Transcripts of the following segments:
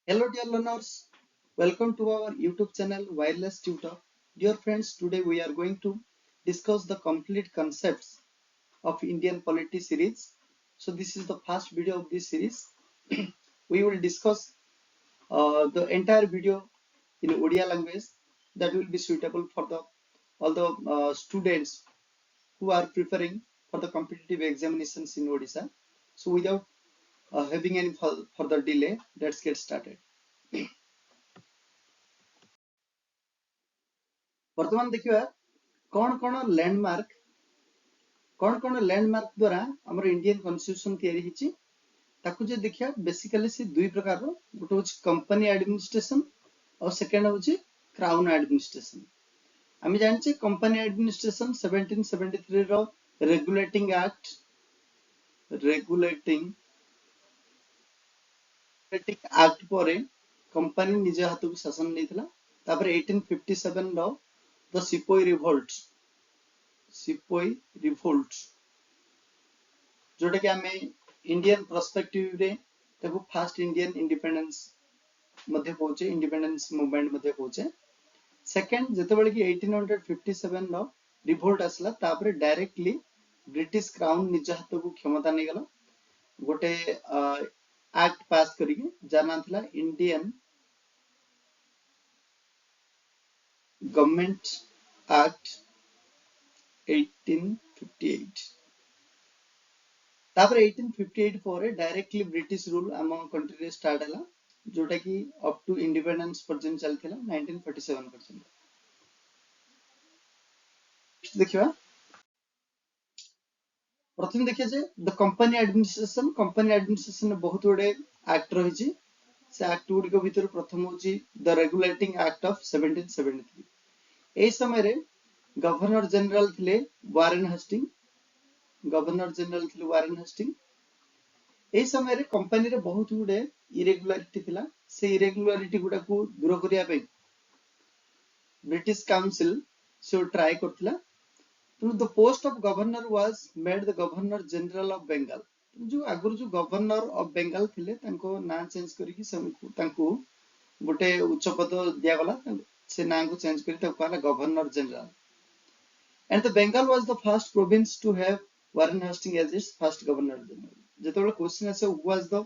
Hello dear learners, welcome to our YouTube channel Wireless Tutor. Dear friends, today we are going to discuss the complete concepts of Indian polity series. So this is the first video of this series. We will discuss the entire video in Odia language that will be suitable for the all the students who are preparing for the competitive examinations in Odisha. So without having any further delay, let's get started. वर्तमान देखिए कौन कौन landmark द्वारा हमर Indian constitution तैयारी हिची ताकू जे देखिया बेसिकली से दुई प्रकार रो गोटे होची कंपनी एडमिनिस्ट्रेशन और सेकंड होची क्राउन एडमिनिस्ट्रेशन आमी जानचे कंपनी एडमिनिस्ट्रेशन 1773 रो रेगुलेटिंग एक्ट पर कंपनी निज हाथ को शासन नैथिला तापर 1857 रो द सिपोई रिवोल्ट जोटा कि आमे इंडियन पर्सपेक्टिव रे ताको फास्ट इंडियन इंडिपेंडेंस मध्ये पहुंचे इंडिपेंडेंस मूवमेंट मध्ये पहुंचे सेकंड जेतेबेले कि 1857 रो रिवोल्ट आसला तापर डायरेक्टली ब्रिटिश क्राउन निज हाथ को क्षमता नै गला गोटे एक्ट पास करिके जाना थिला इंडियन गवर्नमेंट एक्ट 1858 तापर 1858 पर डायरेक्टली ब्रिटिश रूल आम कंट्री रे स्टार्ट हला जोटा कि अप टू इंडिपेंडेंस पर्यंत चलथिला 1947 पर्यंत देखिबा प्रथम देखिए जे द कंपनी एडमिनिस्ट्रेशन बहुत गुडे एक्ट रही से एक्ट गुडी को भीतर प्रथम होची द रेगुलेटिंग एक्ट ऑफ 1773 ए समय रे गवर्नर जनरल थिले वारेन हेस्टिंग ए समय रे कंपनी रे बहुत गुडे इरेगुलारिटी थिला से इरेगुलारिटी गुडा को दूर करिया पे ब्रिटिश काउंसिल से try करथिला the post of governor was made the governor general of Bengal जो आगुर जो गवर्नर ऑफ बेंगल थिले तांको ना चेंज करिकि तांको गोटे उच्च पद दिया गला से ना को चेंज करी ताको कहला governor general and the Bengal was the first province to have Warren Hastings as its first governor general जेतोले क्वेश्चन आसे who was the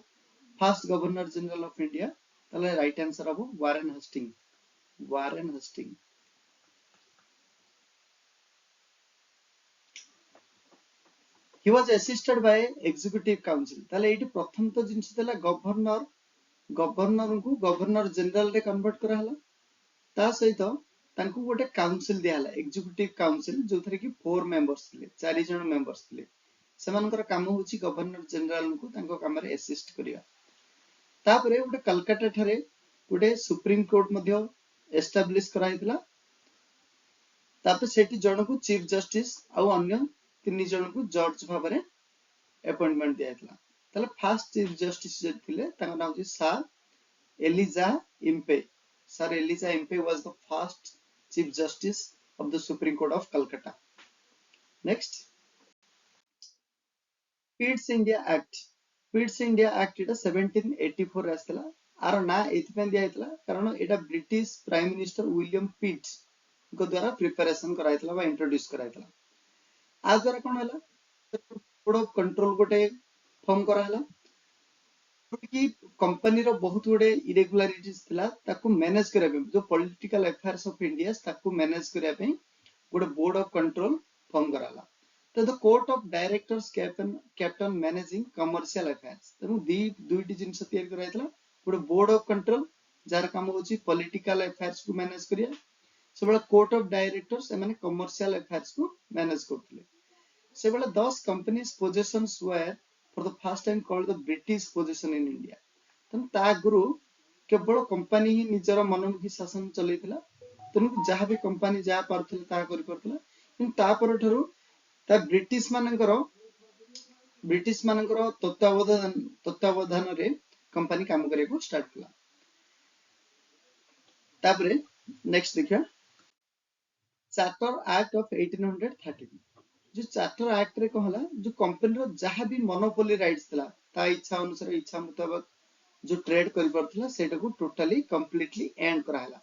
first governor general of India ताले राइट आंसर हबो Warren Hastings he was assisted by executive council ताले eighty प्रथम तो जिंस देला governor को governor general रे कन्वर्ट करा हला ता सहित तांको गोटे काउंसिल दिया हला एग्जीक्यूटिव काउंसिल जोथरे कि 4 मेंबर्स थिले 4 जण मेंबर्स थिले सेमानकर काम होची गवर्नर जनरल को तांको काम रे असिस्ट करिया तापरे गोटे कलकत्ता थारे गोटे सुप्रीम कोर्ट मध्ये एस्टैब्लिश कराइतला तापरे सेठी जण को चीफ जस्टिस आ अन्य 3 जण को जज भाबरे अपॉइंटमेंट दियातला ताले फर्स्ट चीफ जस्टिस जे थिले तांका नाम छी sir Elijah Impey was the first chief justice of the Supreme Court of Calcutta. Next, Pitt's India Act इटा 1784 आसला आर ना एथिपे दिया हेतला कारण एटा ब्रिटिश प्राइम मिनिस्टर विलियम पिट को द्वारा प्रिपरेशन कराइतला बा इंट्रोड्यूस कराइतला आ द्वारा कोन हला बोर्ड ऑफ कंट्रोल गोटे फॉर्म करा हला कि कंपनी रो बहुत गुडे इरेगुलारिटीज थिला ताकू मैनेज करिया पे जो पॉलिटिकल अफेयर्स ऑफ इंडिया ताकू मैनेज करिया पे गोटे बोर्ड ऑफ कंट्रोल फॉर्म कराला तो the court of directors captain managing commercial affairs तनु दुईटी जिंस तैयार कराइतला गोटे बोर्ड ऑफ कंट्रोल जार काम होची पॉलिटिकल अफेयर्स को मैनेज करिया सेबला कोर्ट ऑफ डायरेक्टर्स माने कमर्शियल अफेयर्स को मैनेज करथिले सेबला 10 companies positions were for the first time called the British possession in India तन ता गुरु केवल कंपनी ही निजर मनमुखी शासन चलैतिला तनु जहा भी कंपनी जा परथिला ता करि परथिला किन ता पर ठरु ता ब्रिटिश मानकर तत्वावधान रे कंपनी काम करे को स्टार्ट कला तापरे नेक्स्ट देखिया चार्टर एक्ट ऑफ 1813 जो चार्टर एक्ट रे कहला जो कंपनी रो जहा भी मोनोपोली राइट्स थिला ता इच्छा अनुसार इच्छा मुताबिक जो ट्रेड करि परथिला सेटा को टोटली कंप्लीटली एंड कराहला.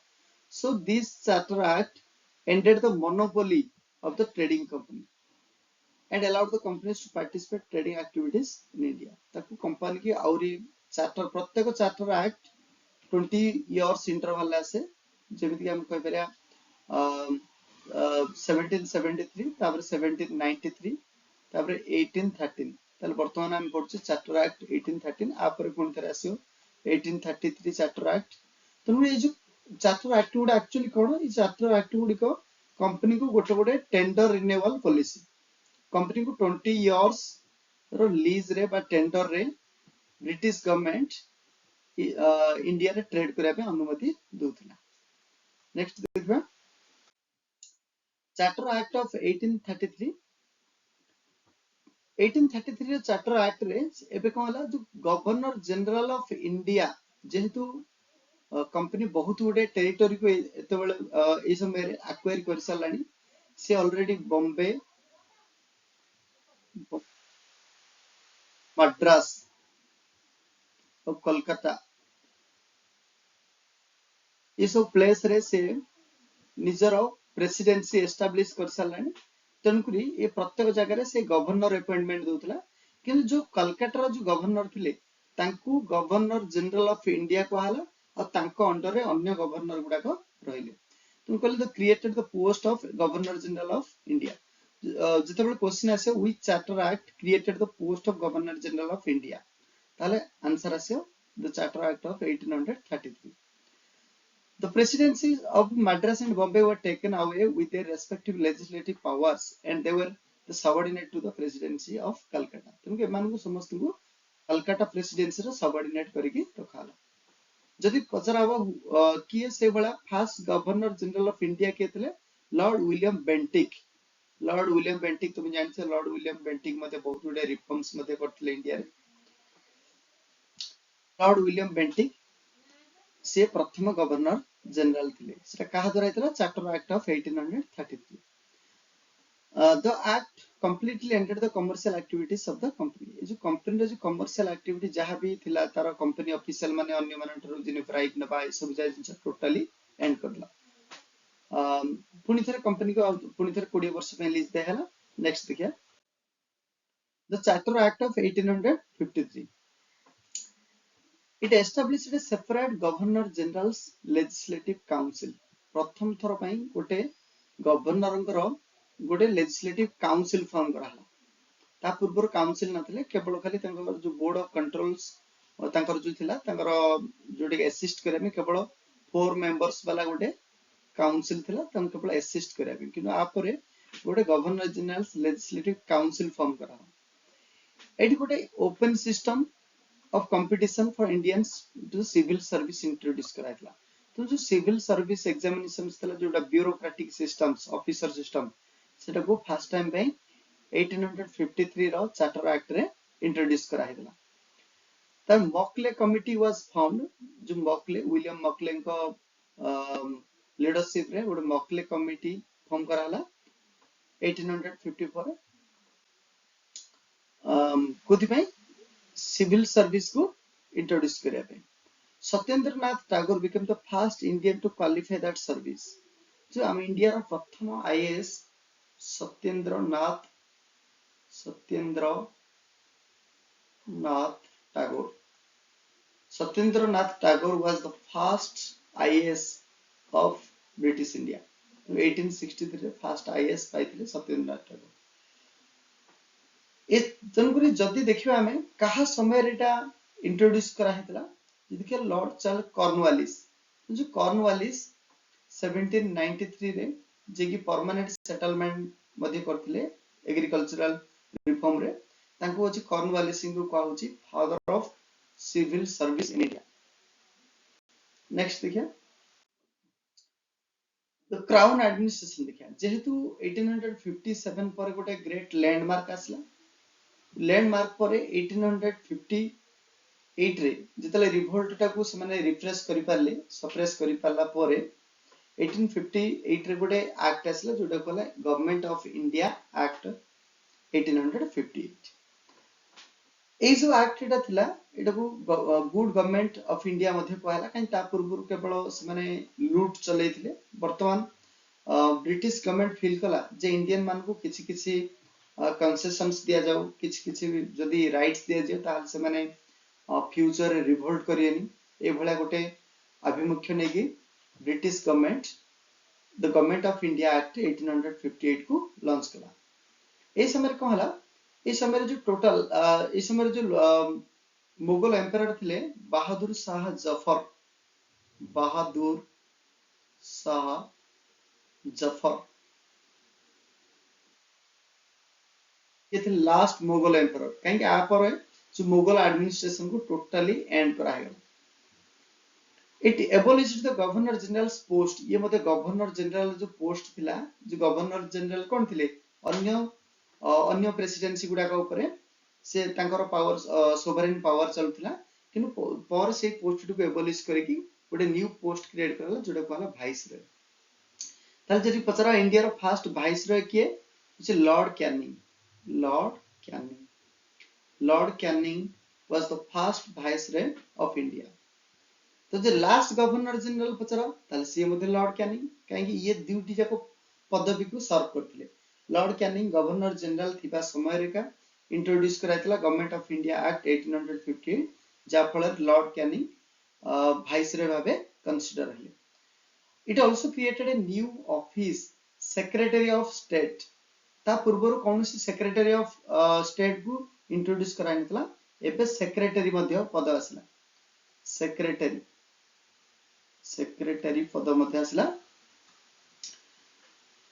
So this charter act ended the monopoly of the trading company and allowed the companies to participate trading activities in India. ताकू कंपनी की आउरी चार्टर प्रत्येक चार्टर एक्ट 20 years interval आसे जेमिति कि हम कहि परिया 1773 तापर 1793 तापर 1813 ताले वर्तमान हम पढछु चार्टर एक्ट 1813 आपर कोन थरे आसियो 1833 चार्टर एक्ट. तनु ए जो चार्टर एक्ट गुड एक्चुअली कोन ई चार्टर एक्ट गुडी को कंपनी को गोटे गोटे टेंडर रिन्यूअल पॉलिसी कंपनी को 20 years रो लीज रे बा टेंडर रे ब्रिटिश गवर्नमेंट इंडिया रे ट्रेड करिया पे अनुमति दोथिला. नेक्स्ट देखबा चार्टर एक्ट ऑफ 1833. 1833 रे चार्टर एक्ट रे एबे कोन होला जो गवर्नर जनरल ऑफ इंडिया जेहेतु कंपनी बहुत गुडे टेरिटरी को एते बेले ए समय रे एक्वायर कर सालानी से ऑलरेडी बॉम्बे मद्रास और कोलकाता ये सब प्लेस रे से निजर प्रेसिडेंसी एस्टाब्लिश कर सालानी. तनकुरी ये प्रत्येक जगह रे से गवर्नर अपॉइंटमेंट दोतला किंतु जो कलकत्ता जो गवर्नर थिले तांकू गवर्नर जनरल ऑफ इंडिया कहला और तांको अंडर रे अन्य गवर्नर गुडा को रहिले. तुम कहले the created the post of governor general of India. जेतेबेले क्वेश्चन आसे which charter act created the post of governor general of India ताले आंसर आसे the charter act of 1833. The presidencies of Madras and Bombay were taken away with their respective legislative powers and they were the subordinate to the presidency of Calcutta. तुमके एमान को समस्त को Calcutta presidency रो subordinate करिके रखाला. जदि पचरा हबो किए से बळा first governor general of India के तले Lord William Bentinck. Lord William Bentinck तुम जानछे लॉर्ड विलियम बेंटिक मते बहुत गुडे रिफॉर्म्स मते करथले इंडिया रे. लॉर्ड विलियम बेंटिक से प्रथम गवर्नर जनरल थिले. सेटा काहा द्वारा हेतला charter act of 1833. The act completely ended the commercial activities of the company. ए जो कंपनी रे जो कमर्शियल एक्टिविटी जहा भी थिला तार कंपनी ऑफिशियल माने अन्य माने ठरो जिने प्राइस नबा ए सब जाय टोटली एंड करला. पुनी थरे कंपनी को पुनी थरे 20 वर्ष पे लीज दे हला. नेक्स्ट देखिया the charter act of 1853. It established a separate Governor General's Legislative Council. प्रथम थर पई गोटे गवर्नरंकर गोटे लेजिस्लेटिव काउंसिल फॉर्म कराला. ता पूर्वर काउंसिल नथिले केवल खाली तंकर जो बोर्ड ऑफ कंट्रोल्स तंकर जो थिला तंकर जोटे असिस्ट करे में केवल 4 मेंबर्स वाला गोटे काउंसिल थिला तंक केवल असिस्ट करे में किनो आपरे गोटे governor generals legislative council form करा. एडी गोटे open system of competition for Indians to civil service introduce कराइतला. तो जो सिविल सर्विस एग्जामिनेशंस तला जोटा ब्यूरोक्रेटिक सिस्टम्स ऑफिसर सिस्टम सेटा को फर्स्ट टाइम पे 1853 रो चार्टर एक्ट रे इंट्रोड्यूस कराइतला. त मॉकले कमिटी वाज फाउंड. जो मॉकले विलियम मॉकले को लीडरशिप रे गोटे मॉकले कमिटी फॉर्म कराला 1854 कोथि पे सिविल सर्विस को इंट्रोड्यूस करिया पे. Satyendra Nath Tagore become the first Indian to qualify that service. जो हम इंडिया रा प्रथम IAS Satyendra Nath Tagore. Satyendra Nath Tagore was the first IAS of British India. 1863 रे फर्स्ट आईएएस पाइथिले सत्येंद्र नाथ टैगोर. ए जनकरी जदी देखिबा हमें कहा समय रेटा इंट्रोड्यूस करा हेतला जदी के लॉर्ड चार्ल्स कॉर्नवालिस. जो कॉर्नवालिस 1793 रे जे की परमानेंट सेटलमेंट मध्ये करथिले एग्रीकल्चरल रिफॉर्म रे तांको अछि कॉर्नवालिस को कहउछि father of civil service in India. Next देखिया द क्राउन एडमिनिस्ट्रेशन देखिया. जेहेतु 1857 पर गोटे ग्रेट लैंडमार्क आसला. लैंडमार्क पर 1858 रे जितले रिवोल्ट टा को से माने रिफ्रेश करि पारले सप्रेस करि पाला पर 1858 रे गोटे एक्ट आसला जोटा कहला गवर्नमेंट ऑफ इंडिया एक्ट 1858. एई सब एक्ट एटा थिला एटा को गुड गवर्नमेंट ऑफ इंडिया मध्ये कहला काई ता पूर्व केवल से माने लूट चलेइथिले वर्तमान ब्रिटिश गवर्नमेंट फील कला जे इंडियन मान को किछि किछि कंसेशंस दिया जाऊ किछि किछि जदी राइट्स दिया जाऊ ताल से माने फ्यूचर रे रिवोल्ट करियनी ए भला गोटे अभिमुख्य नेकी British government the government of India act 1858 को लॉन्च कला ए समय कौन हला ए समय जो टोटल ए समय जो मुगल एम्पायर थिले बहादुर शाह जफर ये थे लास्ट मुगल एम्पायर कहीं आ पर जो मुगल एडमिनिस्ट्रेशन को टोटली एंड करा गया it abolished the governor general post ये मते गवर्नर जनरल जो पोस्ट थिला जो गवर्नर जनरल कोन थिले अन्य अन्य प्रेसिडेंसी गुडा का ऊपर से तांकर पावर सोवरेन पावर चलथिला किनु पर से पोस्ट को एबोलिश करके गोटे न्यू पोस्ट क्रिएट करला जोटा कहला वाइस रॉय ताल जदी पचरा India row first vice Roy के से Lord Canning Lord Canning was the first vice Roy of India तो जे लास्ट गवर्नर जनरल पचरा ताल सी मध्ये लॉर्ड कैनिंग काहे ये ड्यूटी जाको पदवी को सर्व करथिले लॉर्ड कैनिंग गवर्नर जनरल थिबा समय रेखा इंट्रोड्यूस कराइतला गवर्नमेंट ऑफ इंडिया एक्ट 1858 जा फल लॉर्ड कैनिंग वाइस रॉय भाबे कंसीडर हले it also created a new office secretary of state ता पूर्वरु कोनसी सेक्रेटरी ऑफ स्टेट को इंट्रोड्यूस कराइतला एबे सेक्रेटरी मध्ये पद आसला सेक्रेटरी पद मध्ये आसला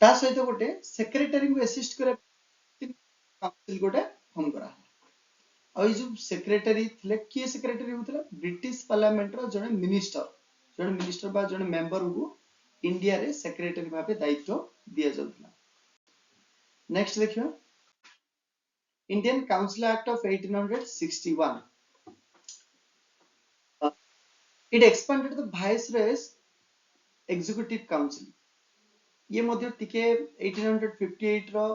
ता सहित गोटे सेक्रेटरी को असिस्ट करे काउंसिल गोटे फॉर्म करा आ जो सेक्रेटरी थिले के सेक्रेटरी होतला ब्रिटिश पार्लियामेंट रो जने मिनिस्टर बा जने मेंबर को इंडिया रे सेक्रेटरी भाबे दायित्व दिया जाउतला नेक्स्ट देखियो Indian council act of 1861 it expanded the viceroy's executive council ये मध्ये टिके 1858 रो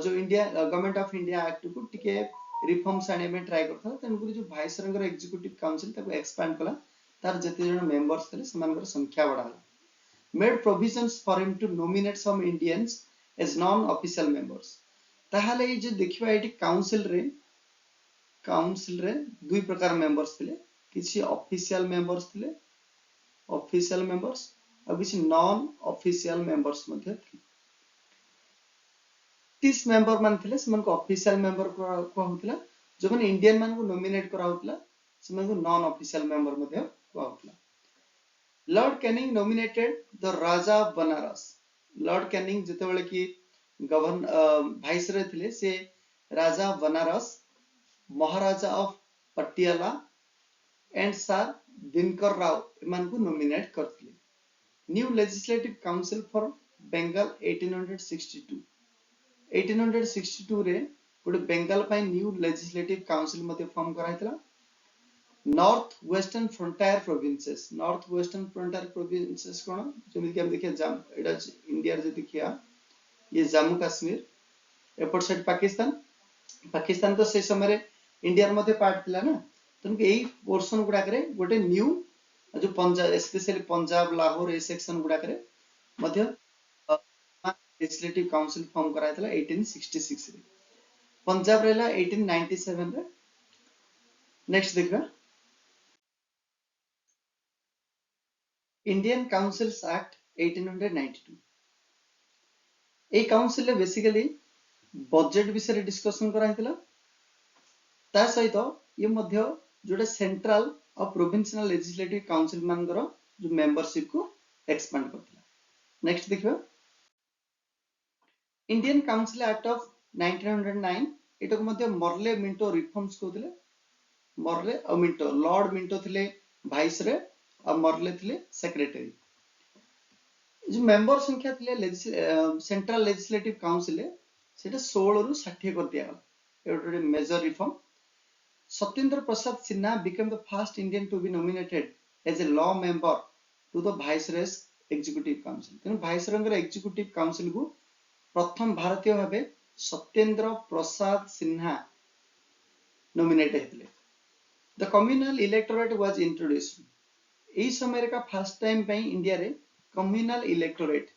जो India government of India act को टिके रिफॉर्म्स आने में ट्राई करथा तनकुरी जो वाइसरंगर एग्जीक्यूटिव काउंसिल ताको एक्सपैंड कला तार जते जण मेंबर्स थले समानकर संख्या बढ़ाला made provisions for him to nominate some Indians as non official members ताहाले ये जो देखिबा एटी काउंसिल रे दुई प्रकार मेंबर्स थले किसी ऑफिशियल मेंबर्स थिले ऑफिशियल मेंबर्स और किसी नॉन ऑफिशियल मेंबर्स मध्ये थिले 30 मेंबर मान थिले समन को ऑफिशियल मेंबर को होतला जो माने इंडियन मान को नॉमिनेट करा होतला समन को नॉन ऑफिशियल मेंबर मध्ये को होतला Lord Canning nominated the raja of Banaras Lord Canning जते बेले की गवर्नर वाइसरॉय थिले से raja of Banaras maharaja of Patiala and sir Dinkar Rao एमान को नॉमिनेट करथिले new legislative council for Bengal 1862 रे गोटे बेंगाल पाई न्यू लेजिस्लेटिव काउंसिल मध्ये फॉर्म कराइतला नॉर्थ वेस्टर्न फ्रंटियर प्रोविंसेस कोन जेमि कि हम देखिया जाम एडा इंडिया रे देखिया ये जम्मू कश्मीर एपट साइड पाकिस्तान तो से समय रे इंडिया मध्ये पार्ट थिला ना तनके एई पोर्शन गुडा करे गोटे न्यू जो पंजाब स्पेशली पंजाब लाहौर ए सेक्शन गुडा करे मध्य लेजिस्लेटिव काउंसिल फॉर्म कराइतला 1866 रे पंजाब रेला 1897 रे नेक्स्ट देखबा इंडियन काउंसिल्स एक्ट 1892 ए काउंसिल रे बेसिकली बजेट विषय डिस्कशन कराइतला ता सहित ये मध्य जोटे सेंट्रल और प्रोविंशियल लेजिस्लेटिव काउंसिल मानकर जो मेंबरशिप को एक्सपेंड करथिला नेक्स्ट देखिबा इंडियन काउंसिल एक्ट ऑफ 1909 एटा को मध्य मर्ले मिंटो रिफॉर्म्स कहथिले मर्ले और मिंटो लॉर्ड मिंटो थिले वाइस रे और मर्ले थिले सेक्रेटरी जो मेंबर संख्या थिले सेंट्रल लेजिस्लेटिव काउंसिल सेटा 16 रु 60 कर दिया एटा major reform Satyendra Prasad Sinha became the first Indian to be nominated as a law member to the Viceroy's Executive Council. तेणु Viceroy's Executive Council को प्रथम भारतीय भावे सत्येंद्र प्रसाद सिन्हा नॉमिनेट हेतले the communal electorate was introduced एही समय का फर्स्ट टाइम पे इंडिया रे communal electorate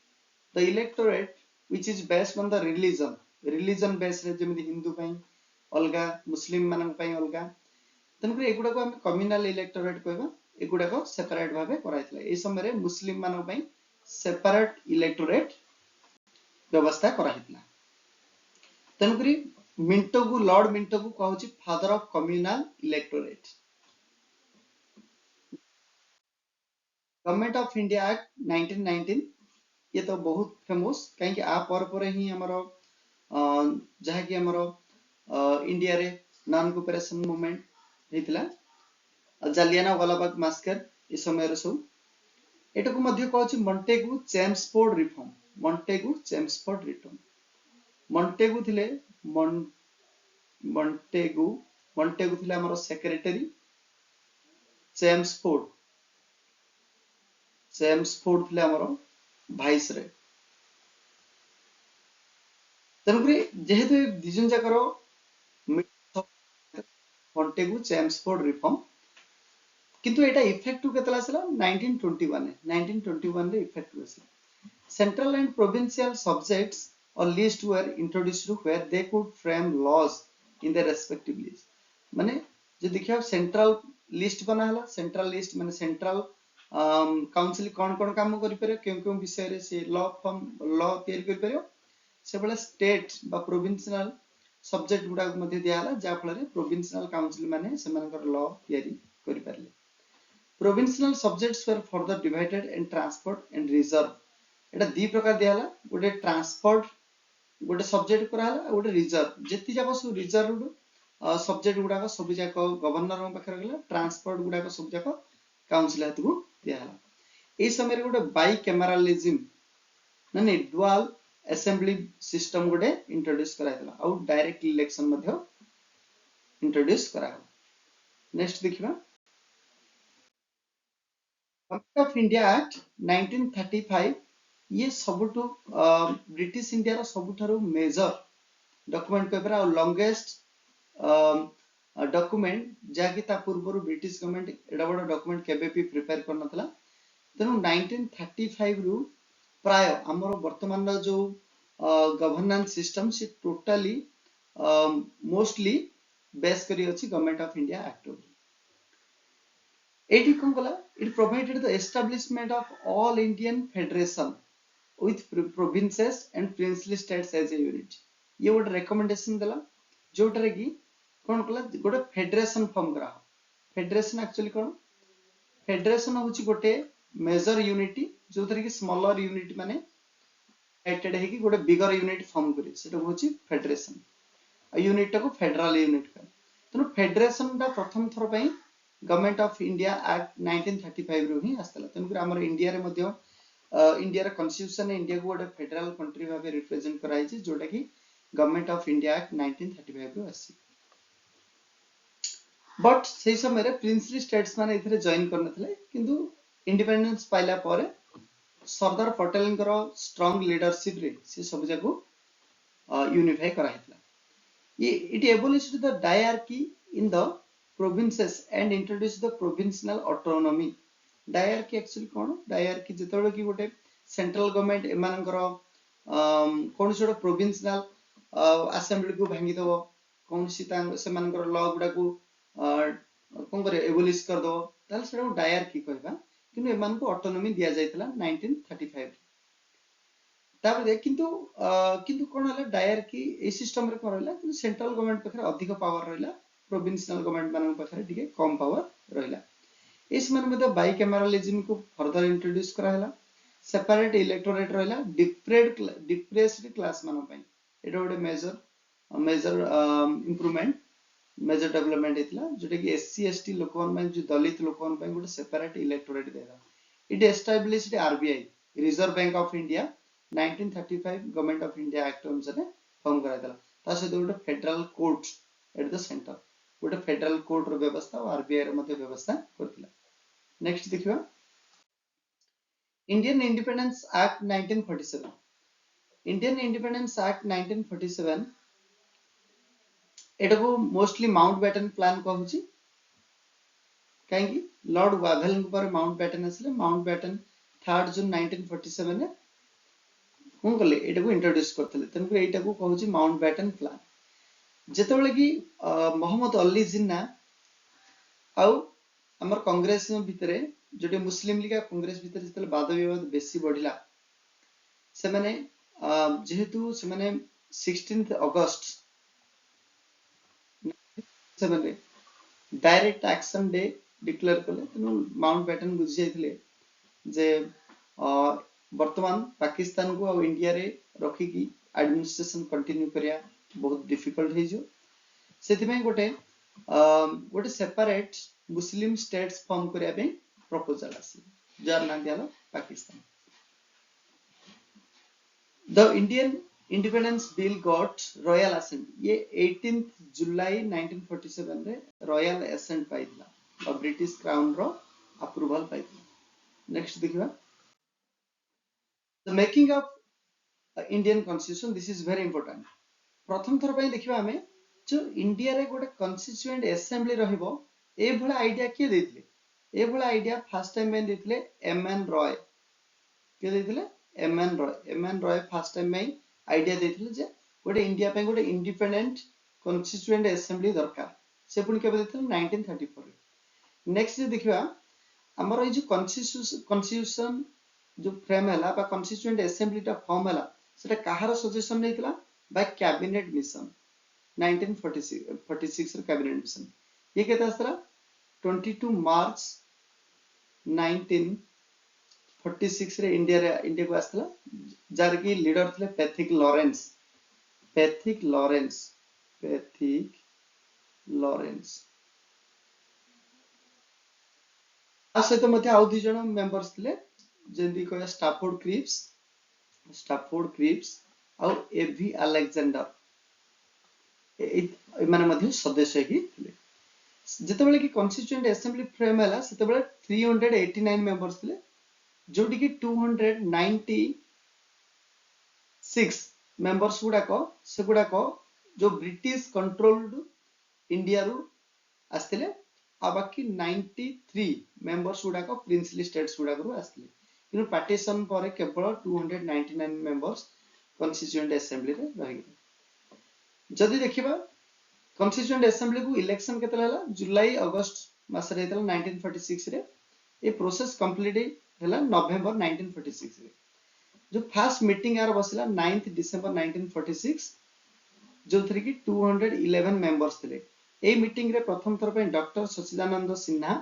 the electorate which is based on the religion base रे जेमि हिंदू पई अलगा मुस्लिम मानन पई अलगा तनकर एगुडा को हम कम्युनल इलेक्टोरेट कहबा एगुडा को सेपरेट भाबे कराइतला ए समय रे मुस्लिम मानन पई सेपरेट इलेक्टोरेट व्यवस्था कराइतला तनकरी मिंटो को लॉर्ड मिंटो को कहउची father of communal electorate government of India act 1919 ये तो बहुत फेमस कहीं आ पर ही हमरो जहा कि हमरो इंडिया रे नॉन कोऑपरेशन मूवमेंट हेतिला जालियाना वालाबाग मास्कर इस समय रे सब एटा को मध्य कहउची Montagu Chelmsford reform Montagu Chelmsford reform Montagu थिले मॉन्टेगू मॉन्टेगू थिले हमरो सेक्रेटरी चेम्सफोर्ड चेम्सफोर्ड थिले हमरो भाइस रे तेणुकरी जेहेतु दिजन जाकर मॉन्टेगू चेम्सफोर्ड रिफॉर्म किंतु एटा इफेक्टिव केतला आसला 1921 रे इफेक्टिव आसला central and provincial subjects or list were introduced where they could frame laws in their respective list माने जे देखियो सेंट्रल लिस्ट बना हला सेंट्रल लिस्ट माने सेंट्रल काउंसिल कोन कोन काम करि पारे केउ विषय रे से लॉ फॉर्म लॉ तैयार करि पारे से बले स्टेट बा प्रोविंशियल सब्जेक्ट गुडा मध्ये दिया हला जा फल रे प्रोविंशियल काउंसिल माने से मानकर लॉ तैयारी करि Parle provincial subjects were further divided and transport and reserve एटा दी प्रकार दिया हला गोटे ट्रांसपोर्ट गोटे सब्जेक्ट करा हला गोटे रिजर्व जेति जाको सब रिजर्व सब्जेक्ट गुडा को सब जाको गवर्नर पाखरे गला ट्रांसपोर्ट गुडा को सब जाको काउंसिल हाथ को दिया हला ए समय रे गोटे बाई कैमरालिज्म माने डुअल असेंबली सिस्टम गोटे इंट्रोड्यूस कराइतला आउ डायरेक्ट इलेक्शन मध्ये इंट्रोड्यूस करा नेक्स्ट देखिबा गवर्नमेंट ऑफ इंडिया एक्ट 1935 ये सबुटु ब्रिटिश इंडिया रो सबुठारो मेजर डॉक्यूमेंट कहबरा और लॉन्गेस्ट डॉक्यूमेंट जाकि ता पूर्वरु ब्रिटिश गवर्नमेंट एडा बडा डॉक्यूमेंट केबे भी प्रिपेयर करनतला तेनु 1935 रु प्राय हमरो वर्तमान जो गवर्नेंस सिस्टम से टोटली मोस्टली बेस करी अछि गवर्नमेंट ऑफ इंडिया एक्ट एटी कोन कला it provided the establishment of all Indian federation with provinces and princely states as a unit ये ଗୋଟେ recommendation देला जोटरे की कोन कला गोटे फेडरेशन फॉर्म करा फेडरेशन एक्चुअली कोन फेडरेशन होची गोटे मेजर यूनिटी जोतरे की स्मॉलर यूनिट माने एटेड है कि गोटे बिगर यूनिट फॉर्म करी सेटा होची फेडरेशन आ यूनिट को फेडरल यूनिट का तनो फेडरेशन दा प्रथम थर पई गवर्नमेंट ऑफ इंडिया एक्ट 1935 रो ही आस्तला तनो हमर इंडिया रे मध्ये इंडिया रा कॉन्स्टिट्यूशन इंडिया को गोटे फेडरल कंट्री भाबे रिप्रेजेंट कराई छै जोटा कि गवर्नमेंट ऑफ इंडिया एक्ट 1935 रो आसी बट से समय रे प्रिंसली स्टेट्स माने इथरे जॉइन करनथले किंतु इंडिपेंडेंस पाइला परे सरदार पटेल कर स्ट्रांग लीडरशिप रे से सब जाको यूनिफाई करा हेतला ये it abolished the diarchy in the provinces and introduced the provincial autonomy diarchy actually कोन डायरकी जेतोले कि गोटे सेंट्रल गवर्नमेंट एमानकर कोन छोड प्रोविंशियल असेंबली को भांगी दबो कोन सी से मानकर लॉ गुडा को कोन करे एबोलिश कर दो ताल सेटा डायरकी कहबा किनु एमान को ऑटोनॉमी दिया जायतला 1935 ताबे किंतु किंतु कोन हला डायरकी ए सिस्टम रे कोन रहला किंतु सेंट्रल गवर्नमेंट पखरे अधिक पावर रहला प्रोविंशियल गवर्नमेंट मानन पखरे दिके कम पावर रहला इस मन में तो बाई कैमरालिज्म को फर्दर इंट्रोड्यूस करा हला सेपरेट इलेक्टोरेट रहला डिप्रेस्ड क्लास मानो पई एटा गोटे मेजर इंप्रूवमेंट मेजर डेवलपमेंट हेतला जोटा कि एससी एसटी लोकन में जो दलित लोकन पई गोटे सेपरेट इलेक्टोरेट देला it established RBI reserve bank of India 1935 government of India act अनुसार फॉर्म करा देला ता से गोटे federal court at the centre गोटे फेडरल कोर्ट रो व्यवस्था और आरबीआई रो मध्ये व्यवस्था करथिला नेक्स्ट देखिबा Indian independence act 1947 Indian independence act 1947 एटा को मोस्टली माउंटबेटन प्लान कहूची कहीं लॉर्ड वाघेल पर माउंटबेटन आसले माउंटबेटन 3 जून 1947 रे कौन कले एटा को इंट्रोड्यूस करथले तनको एटा को कहूची माउंटबेटन प्लान जेतेबेले कि मोहम्मद अली जिन्ना आउ हमर कांग्रेस भितरे जोटे मुस्लिम लीग कांग्रेस भितरे जेतेबेले वाद विवाद बेसी बढ़िला से माने जेहेतु से माने 16 अगस्त से माने डायरेक्ट एक्शन डे डिक्लेयर कले तेनु माउंटबेटन बुझी जाइथिले जे वर्तमान पाकिस्तान को और इंडिया रे रखी की एडमिनिस्ट्रेशन कंटिन्यू करिया बहुत डिफिकल्ट हे जो सेति में गोटे सेपरेट मुस्लिम स्टेट्स फॉर्म करिया पे प्रपोजल आसी जार ना दियाला Pakistan the Indian independence bill got royal assent ये 18th जुलाई 1947 रे रॉयल असेंट पाइतला और ब्रिटिश क्राउन रो अप्रूवल पाइतला नेक्स्ट देखिबा the making of Indian constitution this is very important प्रथम थर पे देखिबा हमें जो इंडिया रे गोटे कॉन्स्टिट्यूएंट असेंबली रहइबो ए भला आईडिया के देथिले ए भला आईडिया फर्स्ट टाइम में देथिले एमएन रॉय के देथिले एमएन रॉय फर्स्ट टाइम में आईडिया देथिले जे गोटे इंडिया पे गोटे इंडिपेंडेंट कॉन्स्टिट्यूएंट असेंबली दरकार से पुनी के देथिले 1934 रे नेक्स्ट देखिबा हमर ए जो कॉन्स्टिट्यूशन जो फ्रेम हला बा कॉन्स्टिट्यूएंट असेंबली टा फॉर्म हला सेटा काहार सजेशन नेतिला बाय कैबिनेट मिशन 1946 रे कैबिनेट मिशन ये केता आसरा 22 मार्च 1946 रे इंडिया को आसला जार की लीडर थे पैथिक लॉरेंस आ सहित मते आउ दि जण मेंबर्स थे जेंदी को स्टाफोर्ड क्रिप्स और एवी अलेक्जेंडर माने मध्य सदस्य ही थे जेतेबेले कि कॉन्स्टिट्यूएंट असेंबली फ्रेम हला सेतेबेले 389 मेंबर्स थे जोटी कि 296 मेंबर्स गुडा को जो ब्रिटिश कंट्रोल्ड इंडिया रु आस्थिले आ बाकी 93 मेंबर्स गुडा को प्रिंसली स्टेट्स गुडा रु आस्थिले किनु पार्टीशन पर केवल 299 मेंबर्स कॉन्स्टिट्यूएंट असेंबली रे रहिगे जदि देखिबा कॉन्स्टिट्यूएंट असेंबली को इलेक्शन केतला हला जुलाई अगस्त मास रे हेतला 1946 रे ए प्रोसेस कंप्लीट हला नवंबर 1946 रे जो फर्स्ट मीटिंग यार बसला 9th डिसेंबर 1946 जो थरी की 211 मेंबर्स थे ए मीटिंग रे प्रथम थर पे doctor Sachidananda Sinha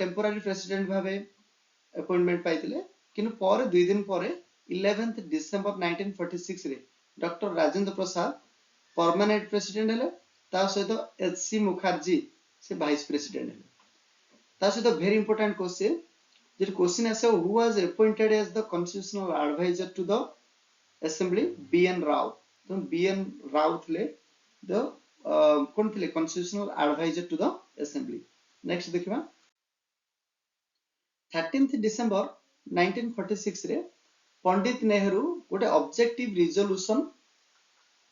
temporary president भाबे अपॉइंटमेंट पाइतिले किनु पर 2 दिन पर 11th डिसेंबर 1946 रे doctor Rajendra Prasad permanent president हेले ता सहित एचसी मुखर्जी से वाइस प्रेसिडेंट हेले ता सहित वेरी इंपोर्टेंट क्वेश्चन जे क्वेश्चन आसे who was appointed as the constitutional adviser to the assembly B N Rau तो बीएन राव थे द कोन थे constitutional adviser to the assembly next देखिबा 13th डिसेंबर 1946 रे पंडित नेहरू गोटे ऑब्जेक्टिव रिजोल्यूशन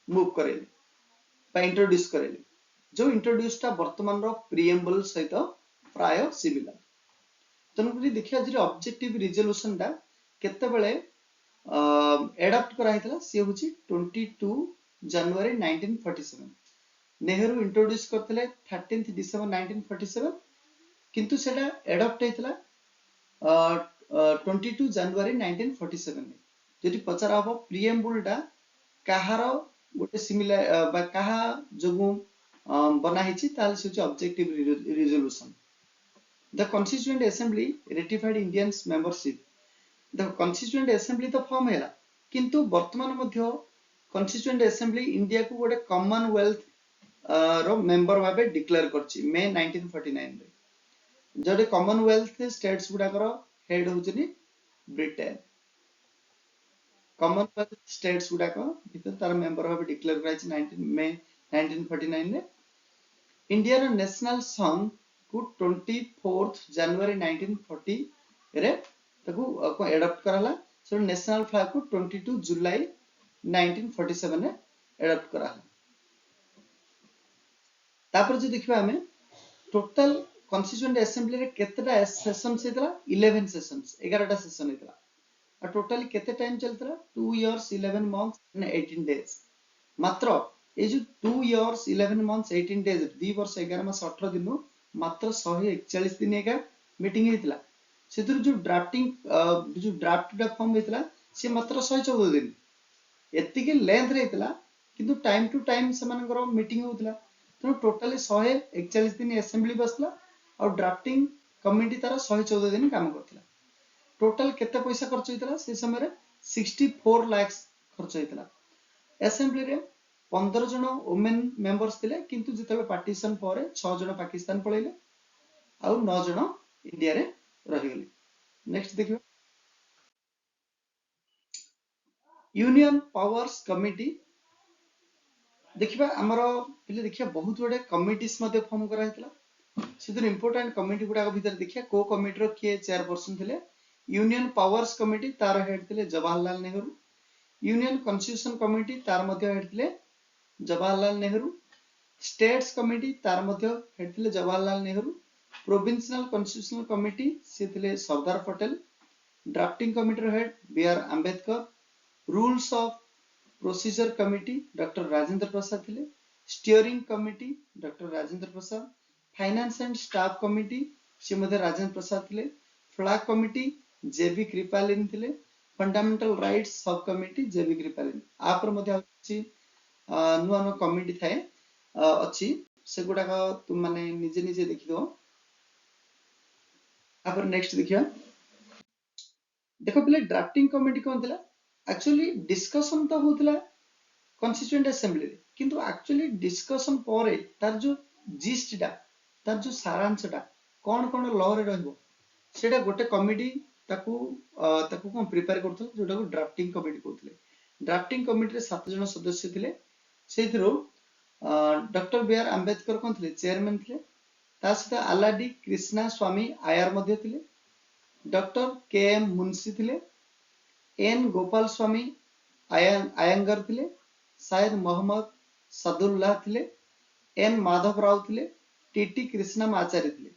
मूव करेले बा इंट्रोड्यूस करेले जो इंट्रोड्यूस टा वर्तमान रो प्रीएम्बल सहित प्राय सिमिलर तनकरी देखिया जे ऑब्जेक्टिव रिजोल्यूशन टा केते बेले एडॉप्ट करा हितला से होची 22 जनवरी 1947 नेहरू इंट्रोड्यूस करथले 13th डिसेंबर 1947 किंतु सेटा एडॉप्ट हितला 22 जनवरी 1947 में जदि पचरा हो प्रीएम्बल टा काहार गोटे सिमिलर बा काहा जगु बना हिची ताल से objective resolution the constituent assembly ratified Indians membership the constituent assembly तो फॉर्म हैला किंतु वर्तमान मध्य कॉन्स्टिट्यूएंट असेंबली इंडिया को गोटे कॉमनवेल्थ रो मेंबर भाबे डिक्लेयर करछि मे 1949 रे जदि कॉमनवेल्थ स्टेट्स गुडा कर हेड होचनी ब्रिटेन कॉमनवेल्थ स्टेट्स गुडा को भीतर तार मेंबर भाबे डिक्लेयर कराइछि 19 मे 1949 रे इंडिया रो नेशनल सॉन्ग को 24th जनवरी 1940 रे ताकू को एडॉप्ट कराला सो नेशनल फ्लैग को 22 जुलाई 1947 रे एडॉप्ट कराला तापर जो देखिबा हमें टोटल कॉन्स्टिट्यूएंट असेंबली रे केतेटा सेशंस हेतला 11 सेशंस 11टा सेशन हेतला आ टोटली केते टाइम चलतला 2 इयर्स 11 मंथ्स एंड 18 डेज मात्र ए जो 2 इयर्स 11 मंथ्स 18 डेज 2 वर्ष 11 मास 18 दिन मात्र 141 दिन एका मीटिंग हेतला सेतिर जो ड्राफ्ट फॉर्म हेतला से मात्र 114 दिन एतिके लेंथ रे हेतला किंतु टाइम टू टाइम समानकर मीटिंग होतला तो टोटली 141 दिन असेंबली बसला और ड्राफ्टिंग कमिटी तार 114 दिन काम करथिला टोटल केते पैसा खर्च होइतला से समय रे 64 लाख खर्च होइतला असेंबली रे 15 जन वुमेन मेंबर्स थिले किंतु जेतले पार्टीशन परे 6 जन पाकिस्तान पळैले और 9 जन इंडिया रे रहि गेले नेक्स्ट देखियो यूनियन पावर्स कमिटी देखिबा हमरो पहिले देखिया बहुत बडे कमिटीज मध्ये फॉर्म करा हेतला सेतिर इंपोर्टेंट कमिटी गुडा भीतर देखिया को कमिटी रो के चेयरपर्सन थिले यूनियन पावर्स कमिटी तार हेड थिले Jawaharlal Nehru union constitution committee तार मध्ये हेड थिले जवाहरलाल नेहरू स्टेट्स कमिटी तार मध्ये हेड थिले Jawaharlal Nehru provincial constitutional committee से थिले सरदार पटेल ड्राफ्टिंग कमिटी रो head B R Ambedkar rules of procedure committee doctor Rajendra Prasad थिले steering committee doctor Rajendra Prasad finance and staff committee से मध्ये राजेंद्र प्रसाद थिले फ्लैग कमिटी जेबी कृपालिन थिले फंडामेंटल राइट्स सब कमिटी जेबी कृपालिन आपर मध्ये अछि नुआ नुआ कमिटी थाए अछि सेगुडा का तुम माने निजे निजे देखि दो आपर नेक्स्ट देखिया देखो पहले ड्राफ्टिंग कमिटी कोन थिला एक्चुअली डिस्कशन तो होतला कॉन्स्टिट्यूएंट असेंबली रे किंतु एक्चुअली डिस्कशन परे तार जो जिस्टडा तार जो सारांशटा कोन कोन लॉ रे रहबो सेटा गोटे कमिटी ताकू ताकू कोन प्रिपेयर करथल जोटा को ड्राफ्टिंग कमिटी कहथले ड्राफ्टिंग कमिटी रे 7 जन सदस्य थिले सेथिरो डॉक्टर बी आर अंबेडकर कोन थिले चेयरमैन थिले ता सहित आलाडी कृष्णा स्वामी आयर मध्ये थिले डॉक्टर के एम मुंशी थिले एन गोपाल स्वामी आयंगर थिले शायद मोहम्मद सदुल्लाह थिले एन माधव राव थिले टीटी कृष्णा आचार्य थिले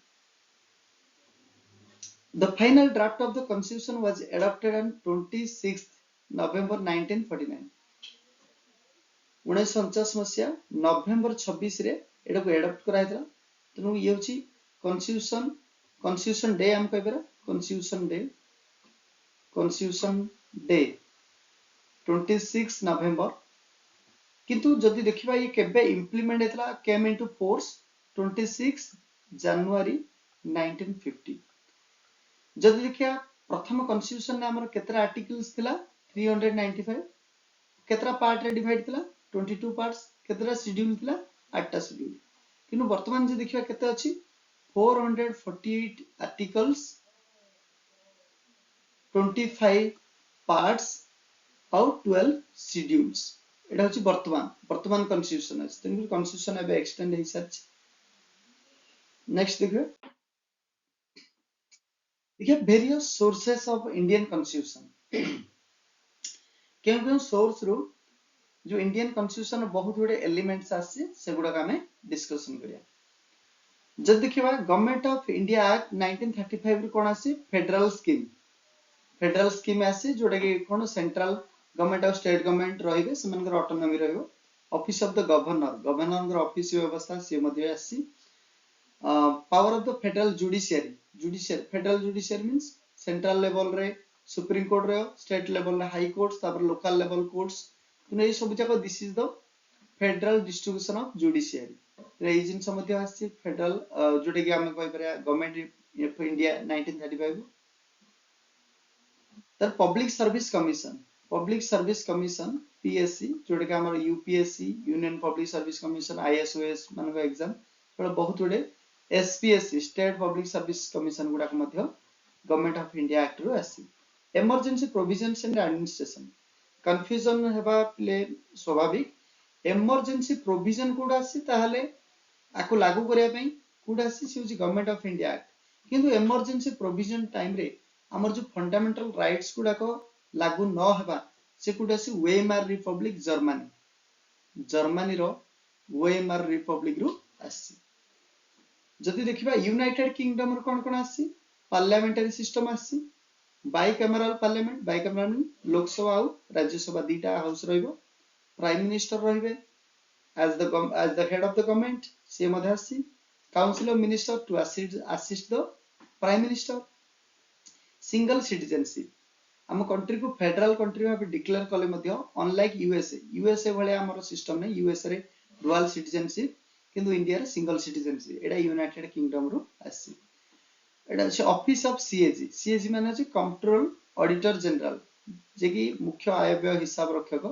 The final draft of the constitution was adopted on 26th November 1949 1949 मसिया नवेम्बर 26 रे एटा को एडॉप्ट करा हेतला तनु ये होची कॉन्स्टिट्यूशन डे हम कहबरा कॉन्स्टिट्यूशन डे 26 नवेम्बर किंतु जदि देखिबा ये केबे इंप्लीमेंट हेतला केम इनटू फोर्स 26 जनवरी 1950 जदि देखिया प्रथम कॉन्स्टिट्यूशन ने हमर केतरा आर्टिकल्स थिला 395 केतरा पार्ट रे डिवाइड थिला 22 पार्ट्स केतरा शेड्यूल थिला 8टा शेड्यूल किनु वर्तमान जे देखिबा केते अछि 448 आर्टिकल्स 25 पार्ट्स और 12 शेड्यूल्स एटा होची वर्तमान कॉन्स्टिट्यूशन अछि तेनु कॉन्स्टिट्यूशन एबे एक्सटेंड हे सर्च नेक्स्ट देखियो देखिए various sources of Indian constitution केन सोर्स रो जो इंडियन कॉन्स्टिट्यूशन बहुत बड़े एलिमेंट्स आसी सेगुडा का हमें डिस्कशन करिया जब देखिबा गवर्नमेंट ऑफ इंडिया एक्ट 1935 रे कोन आसी फेडरल स्कीम आसी जोडा कि कोन सेंट्रल गवर्नमेंट और स्टेट गवर्नमेंट रहिबे सेमनकर ऑटोनॉमी रहइबो office of the governor office व्यवस्था से मध्ये आसी power of the federal judiciary federal judiciary means central level रे सुप्रीम कोर्ट रे स्टेट लेवल रे हाई कोर्ट्स तापर लोकल लेवल कोर्ट्स तो ये सब जाक this is the federal distribution of judiciary रे इजिन समध्ये आसी फेडरल जोटे कि हम कहि परिया गवर्नमेंट ऑफ इंडिया 1935 तर पब्लिक सर्विस कमिशन पीएससी जोटे कि हमर UPSC union public service commission आईएसओएस मान को एग्जाम बहुत बड़े SPSC state public service commission गुडा मध्ये गवर्नमेंट ऑफ इंडिया एक्ट रो आसी emergency provisions and administration confusion हेबा प्ले स्वाभाविक इमरजेंसी प्रोविजन कोडा आसी ताहले आको लागू करिया पई कोडा आसी से गवर्नमेंट ऑफ इंडिया एक्ट किंतु इमरजेंसी प्रोविजन टाइम रे हमर जो फंडामेंटल राइट्स गुडा को लागू न हेबा से कोडा आसी वेइमार रिपब्लिक जर्मनी रो वेइमार रिपब्लिक रो आसी जदि देखिबा यूनाइटेड किंगडम रो कोन कोन आसी पार्लियामेंटरी सिस्टम आसी बाइकैमरल पार्लियामेंट बाइकैमरल लोकसभा और राज्यसभा दीटा हाउस रहइबो प्राइम मिनिस्टर रहिबे as the head of the government से मध्ये आसी council of minister to assist the prime minister single citizenship आम कंट्री को फेडरल कंट्री भाव डिक्लेयर कले मध्य अनलाइक यूएसए भलिया हमर सिस्टम नै यूएसए रे डुअल सिटीजनशिप किंतु इंडिया रे सिंगल सिटीजनशिप एडा यूनाइटेड किंगडम रो आसी एडा अछि ऑफिस ऑफ सीएजी माने अछि कंट्रोल ऑडिटर जनरल जे कि मुख्य आय व्यय हिसाब रक्षक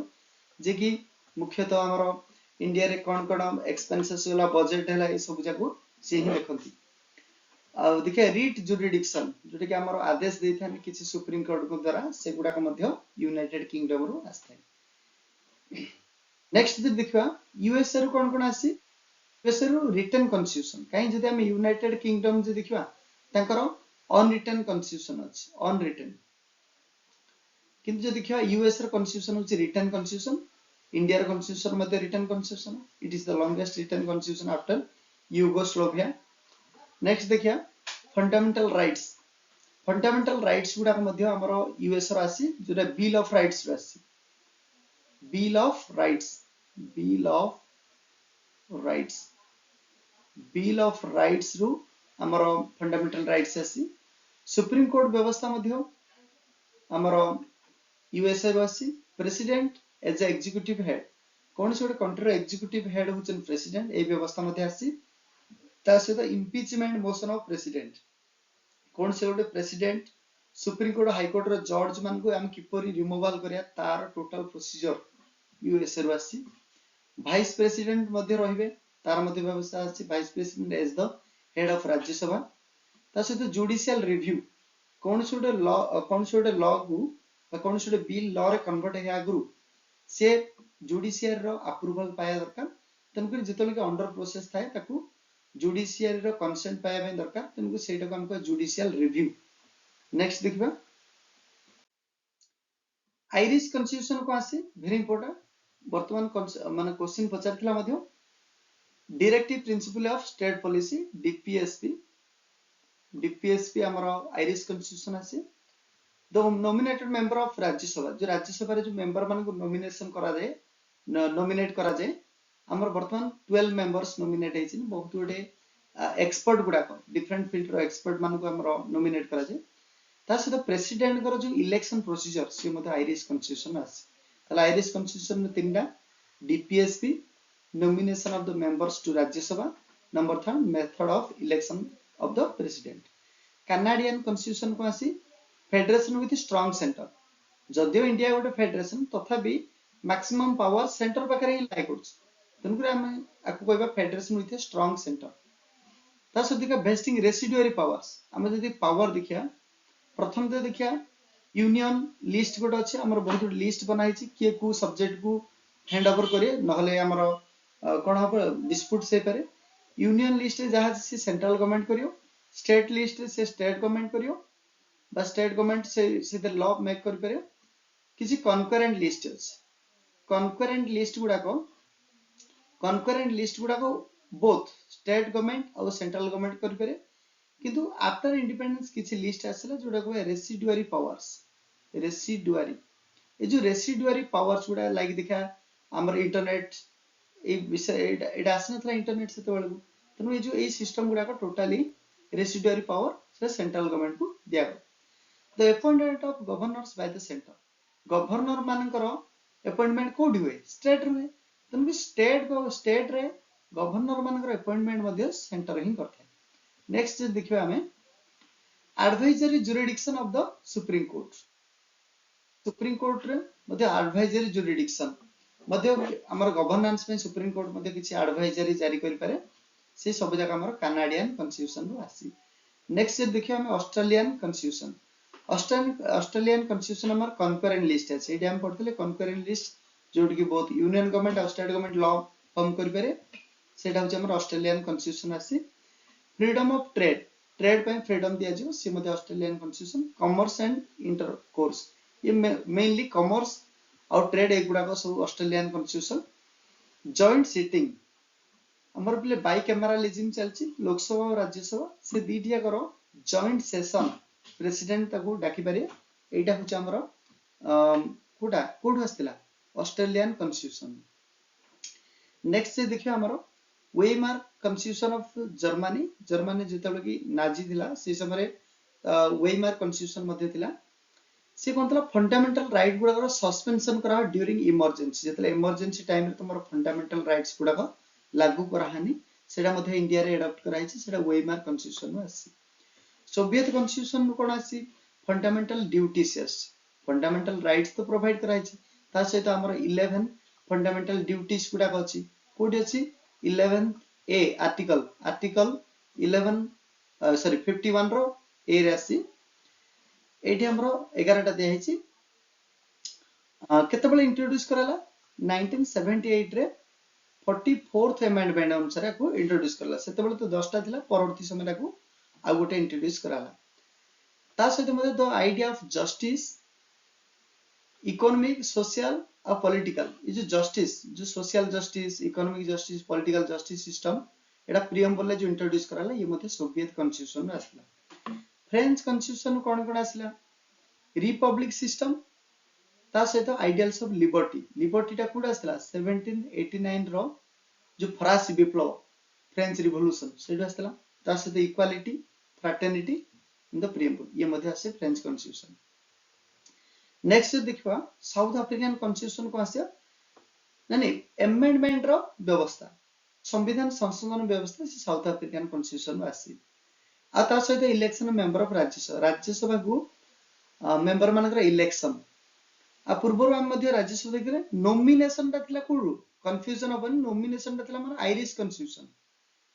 जे कि मुख्यतः हमर इंडिया रे कोन एक्सपेंसेस वाला बजट हैला ए सब जाको से ही देखंती आ देखिए रिट जुरिडिक्शन जोटा कि हमर आदेश देथान किछि सुप्रीम कोर्ट को द्वारा से गुडा को मध्य यूनाइटेड किंगडम रो आस्थे नेक्स्ट जे देखबा यूएसए रो कोन आसी यूएसए रो रिटन कॉन्स्टिट्यूशन काई जदि हम यूनाइटेड किंगडम जे देखबा तांकर अनरिटन कॉन्स्टिट्यूशन अछि अनरिटन किंतु जे देखबा यूएस रो कॉन्स्टिट्यूशन अछि रिटन कॉन्स्टिट्यूशन इंडिया रो कॉन्स्टिट्यूशन मध्ये written constitution it is the longest written constitution after Yugoslavia next देखिया फंडामेंटल राइट्स गुडा मध्य हमर यूएस रो आसी जोटा बिल ऑफ राइट्स रो आसी bill of rights bill of rights bill of rights रो हमर फंडामेंटल राइट्स आसी सुप्रीम कोर्ट व्यवस्था मध्य हमर यूएसए रो आसी president as a executive head कोन से कंट्री एग्जीक्यूटिव हेड होचन प्रेसिडेंट ए व्यवस्था मध्य आसी ता सहित इम्पीचमेंट मोशन ऑफ प्रेसिडेंट कौन से गोटे president supreme court high court रो जज मान को हम किपरि रिमूवल करिया तार टोटल प्रोसीजर यूएसए रो आसी वाइस प्रेसिडेंट मध्ये रहिबे तार मध्ये व्यवस्था आसी vice president as the head of Rajya Sabha ता सहित जुडिशियल रिव्यू कौन से गोटे लॉ को कौन से गोटे बिल लॉ रे कन्वर्ट हे आगु से जुडिशियल रो अप्रूवल पाया दरकार तनकर जेतले के अंडर प्रोसेस थाए ताकू जुडिशियल रो कंसेंट पाया दरकार तनको सेटा को हमको जुडिशियल रिव्यू नेक्स्ट देखबा आयरिश कॉन्स्टिट्यूशन को आसी वेरी इंपोर्टेंट वर्तमान माने question पचारथिला Madhya directive principle of state policy DPSP हमर आयरिश कॉन्स्टिट्यूशन आसी the nominated member of Rajya Sabha जो राज्यसभा रे जो मेंबर मान को नॉमिनेशन करा जाए नॉमिनेट करा जाए हमर वर्तमान 12 मेंबर्स नॉमिनेट हेचिन बहुत गुडे एक्सपर्ट गुडा को डिफरेंट फील्ड रो एक्सपर्ट मान को हमर नॉमिनेट करा जाए ता सहित प्रेसिडेंट कर जो इलेक्शन प्रोसीजर से मते आयरिश कॉन्स्टिट्यूशन आसी तला आयरिश कॉन्स्टिट्यूशन में तीनटा DPSP nomination of the members to Rajya Sabha number 3 method of election of the president Canadian constitution को आसी फेडरेशन विथ स्ट्रांग सेंटर जदियो इंडिया गोटे फेडरेशन तथापि मैक्सिमम पावर सेंटर पाखरे ही लाई करछ तनकुरे हम आकु कहबा फेडरेशन विथ स्ट्रांग सेंटर ता सदिका वेस्टिंग रेसिडुअरी पावर्स हम जदि पावर देखिया प्रथम तो देखिया यूनियन लिस्ट गोटे अछि हमर बहुत लिस्ट बनाई छि के को सब्जेक्ट को हैंड ओवर करे नहले हमर कोन हो डिस्प्यूट से पारे यूनियन लिस्ट रे जहा से सेंट्रल गवर्नमेंट करियो स्टेट लिस्ट रे से स्टेट गवर्नमेंट करियो बा स्टेट गवर्नमेंट से लॉ मेक कर पारे किसी कॉन्करेंट लिस्ट अछि कॉन्करेंट लिस्ट गुडा को बोथ स्टेट गवर्नमेंट और सेंट्रल गवर्नमेंट कर पारे किंतु आफ्टर इंडिपेंडेंस किसी लिस्ट आसला जोडा को रेसिडुअरी पावर्स रेसिडुअरी ए जो रेसिडुअरी पावर्स गुडा लाइक देखा हमर इंटरनेट ए विषय एडा आसनथला इंटरनेट से तो तनु ए जो ए सिस्टम गुडा को टोटली रेसिडुअरी पावर से सेंट्रल गवर्नमेंट को दिया the appointment of governors by the centre governor मानकर अपॉइंटमेंट कोड हुए स्टेट रे तनु स्टेट रे गवर्नर मानकर अपॉइंटमेंट मध्ये सेंटर ही करथे नेक्स्ट देखिबा हमें advisory jurisdiction of the supreme court रे मध्ये एडवाइजरी जुरिडिक्शन मध्ये हमर गवर्नेंस में सुप्रीम कोर्ट मध्ये किछि एडवाइजरी जारी करि पारे से सब जगह हमर कनाडियन कॉन्स्टिट्यूशन रो आसी नेक्स्ट देखिबा हमें ऑस्ट्रेलियन कॉन्स्टिट्यूशन हमर कॉन्करेंट लिस्ट है सेठी हम पढ़थले कॉन्करेंट लिस्ट जोड की बोथ यूनियन गवर्नमेंट और स्टेट गवर्नमेंट लॉ फॉर्म करि पारे सेटा होचे हमर ऑस्ट्रेलियन कॉन्स्टिट्यूशन आसी फ्रीडम ऑफ ट्रेड पे फ्रीडम दिया जो सी मध्ये Australian constitution commerce and intercourse ये मेनली कॉमर्स और ट्रेड एक गुडा को सब ऑस्ट्रेलियन कॉन्स्टिट्यूशन जॉइंट हमर पले बाई कैमरालिज्म चलची लोकसभा और राज्यसभा से दीटिया करो जॉइंट सेशन प्रेसिडेंट ताको डाकी पारे एटा होच हमर कोड हस्तिला ऑस्ट्रेलियन कॉन्स्टिट्यूशन। नेक्स्ट से देखियो हमर Weimar constitution of Germany Germany जेतबे कि नाजी थिला से समय वेमार कॉन्स्टिट्यूशन मध्ये थिला से कोन थिला फंडामेंटल राइट गुडा सस्पेंशन करा ड्यूरिंग इमरजेंसी जेतले इमरजेंसी टाइम रे तुमर फंडामेंटल राइट्स गुडा लागू करा हानि सेडा मध्ये इंडिया रे एडॉप्ट कराई छि सेडा वेमार कॉन्स्टिट्यूशन में आसी। सोवियत कॉन्स्टिट्यूशन कोन आसी फंडामेंटल ड्यूटीज आसी फंडामेंटल राइट्स तो प्रोवाइड कराई छि ता सहित हमर 11 फंडामेंटल ड्यूटीज गुडा अछि कोडी अछि 11 ए आर्टिकल 11 सॉरी 51 रो ए रे आसी एठी हमरो 11 टा दे हिची केते बेले इंट्रोड्यूस कराला 1978 रे 44th अमेंडमेंट अनुसार को इंट्रोड्यूस करला सेते बेले तो 10 टा थिला परवर्ती समय को आ गोटे इंट्रोड्यूस कराला ता सहित मध्ये the idea of justice economic social और पॉलिटिकल ये जो जस्टिस जो social justice economic justice political justice system एटा प्रियम्बल जो इंट्रोड्यूस कराला ये मध्ये सोवियत कॉन्स्टिट्यूशन में आसला। फ्रेंच कॉन्स्टिट्यूशन कोन कोन आसला रिपब्लिक सिस्टम ता सहित आइडियल्स ऑफ लिबर्टी लिबर्टी टा कोड आसला 1789 रो जो फ्रांस विप्लव फ्रेंच रिवॉल्यूशन सेटा आसला ता सहित equality fraternity in the preamble ये मध्ये आसे फ्रेंच कॉन्स्टिट्यूशन। नेक्स्ट देखिबा साउथ अफ्रीकन कॉन्स्टिट्यूशन को आसे नानी अमेंडमेंट रो व्यवस्था संविधान संशोधन व्यवस्था से साउथ अफ्रीकन कॉन्स्टिट्यूशन में आसी आ ता सहित इलेक्शन मेंबर ऑफ राज्यसभा को मेंबर मानकर इलेक्शन आ पूर्व हम मध्य राज्यसभा देखले नॉमिनेशन ता थिला कोडु कंफ्यूजन अपन नॉमिनेशन ता थिला मन आयरिश कॉन्स्टिट्यूशन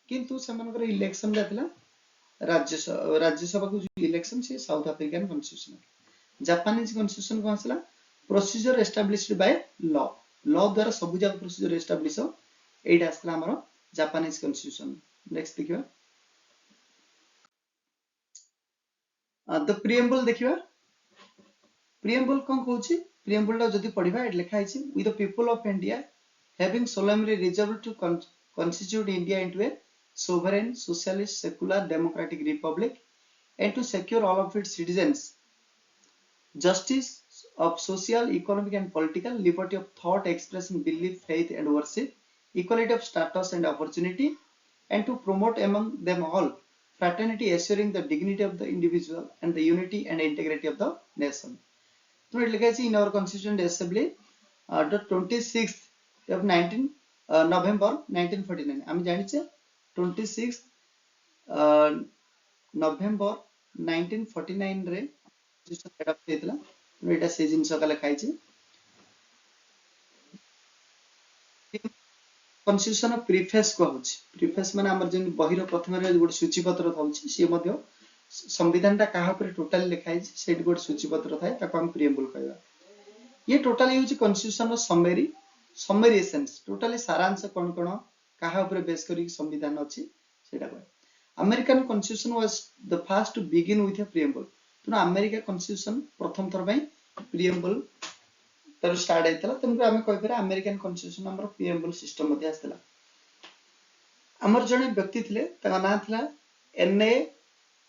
किंतु से मानकर इलेक्शन ता थिला राज्यसभा को इलेक्शन से South African constitution. Japanese constitution को आसला procedure established by law law द्वारा सब जाक प्रोसीजर एस्टैब्लिश हो एटा आसला हमर जापानीज कॉन्स्टिट्यूशन। नेक्स्ट देखिबा द प्रियम्बल देखिबा प्रियम्बल कोन कहूची प्रियम्बल ला जदी पढिबा एट लिखा आइछि with the people of India having solemnly resolved to constitute India into a sovereign socialist secular democratic republic and to secure all of its citizens justice of social, economic and political, liberty of thought, expression, belief, faith and worship, equality of status and opportunity, and to promote among them all fraternity, assuring the dignity of the individual and the unity and integrity of the nation. So it is in our Constituent Assembly, the 26th of 19 November 1949. I am janiche 26th November 1949 रे adopt हेतला एटा से जिंस का लिखाई छै constitution of preface को होछ preface माने हमर जन बहिर प्रथम रे गोटे सूचीपत्र थाउछि से मध्य संविधान ता काहा पर टोटल लिखाई छै सेट गोटे सूचीपत्र थाए ताको हम प्रियम्बल कहबा ये total use constitution of summary essence totally सारांश कोन कोन काहा ऊपर बेस करी संविधान अछि सेटा कहै American constitution was the first to begin with a preamble तो अमेरिका कॉन्स्टिट्यूशन प्रथम थर पई प्रियम्बल तर स्टार्ट आइतला तमको हमें कहि पर अमेरिकन कॉन्स्टिट्यूशन हमर प्रियम्बल सिस्टम मध्ये आस्तला हमर जने व्यक्ति थिले ता नाम थिला एनए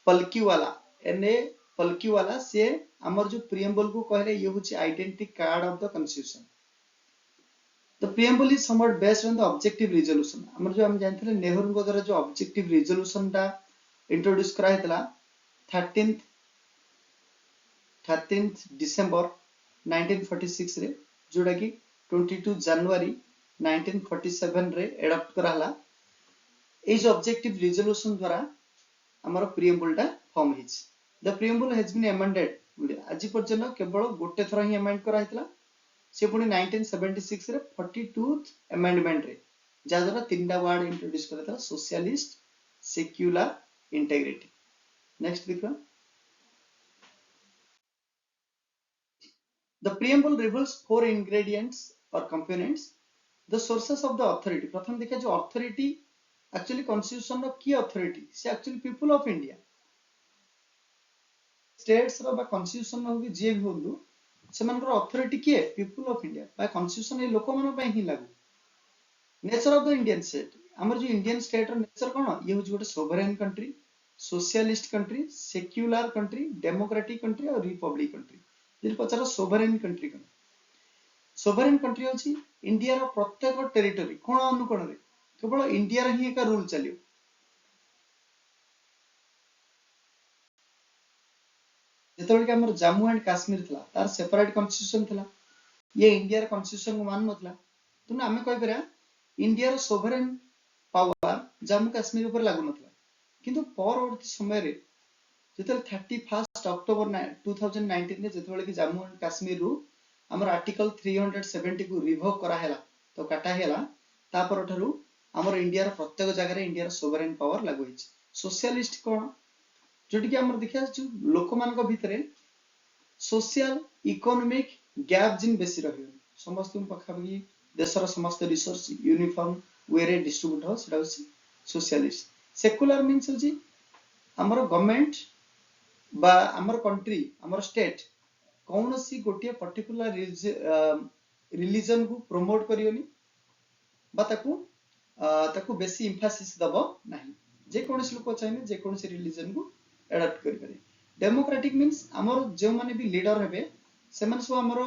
पल्कीवाला से हमर जो प्रियम्बल को कहले ये होची identity card of the constitution the preamble is somewhat based on the objective resolution हमर जो हम जानथिले नेहरू को द्वारा जो ऑब्जेक्टिव रिजोल्यूशन ता इंट्रोड्यूस करा हेतला 13th December 1946 रे जोडा कि 22 January 1947 रे एडॉप्ट कराला ए जो ऑब्जेक्टिव रिजोल्यूशन द्वारा हमर प्रियम्बल ता फॉर्म हिच the preamble has been amended आज पर्यंत केवल गोटे थर ही अमेंड करा हेतला से पुनी 1976 रे 42th अमेंडमेंट रे जा द्वारा तीनटा वर्ड इंट्रोड्यूस करथला सोशलिस्ट सेक्युलर इंटीग्रिटी। नेक्स्ट देखो The preamble reveals 4 ingredients or components. The sources of the authority. प्रथम देखा जो authority actually constitution of key authority. से actually people of India. States रो बा constitution हो भी जे भी होलु सेमानकर authority किए people of India. बा constitution ए लोक मन पई ही लागू. Nature of the Indian state. हमर जो इंडियन स्टेट रो नेचर कोन ये होज गोटे sovereign country, socialist country, secular country, democratic country और रिपब्लिक कंट्री। जे पचार सोवरेन कंट्री कोन, सोवरेन कंट्री होची इंडिया रो प्रत्येक टेरिटरी कोन अनुकोण रे केवल इंडिया रे ही एक रूल चलियो। जेतेबेले कि हमर जम्मू एंड काश्मीर थला तार सेपरेट कॉन्स्टिट्यूशन थला, ये इंडिया रे कॉन्स्टिट्यूशन को मान नथला। तुने आमे कहि परया इंडिया रो सोवरेन पावर जम्मू काश्मीर ऊपर लागू नथला, किंतु परवर्ती समय रे जेतेबेले 31 अक्टोबर 2019 रे जेतेबेले कि जम्मू एंड काश्मीर रु हमर आर्टिकल 370 को रिवोक करा हैला तो काटा हैला ता परठरु हमर इंडिया रो प्रत्येक जगह रे इंडिया रो सोवरेन पावर लागू हिच। सोशलिस्ट कोन जोटी कि हमर देखिया छु लोक मान को भितरे सोशल इकोनॉमिक गैप जिन बेसी रहियो, समस्त पखाबी देशर समस्त रिसोर्स यूनिफॉर्म वे रे डिस्ट्रीब्यूट हो सेटा होची सोशलिस्ट। सेकुलर मीन्स होची हमर गवर्नमेंट बा हमर कंट्री हमर स्टेट कौन सी गोटे पर्टिकुलर रिलीजन को प्रमोट करियोनी बा ताकू बेसी एम्फासिस दबो नाही, जे कोनसी लोक चाहे जे कोनसी रिलीजन को एडॉप्ट करि पारे। डेमोक्रेटिक मीन्स हमर जे माने भी लीडर हेबे से माने सब हमर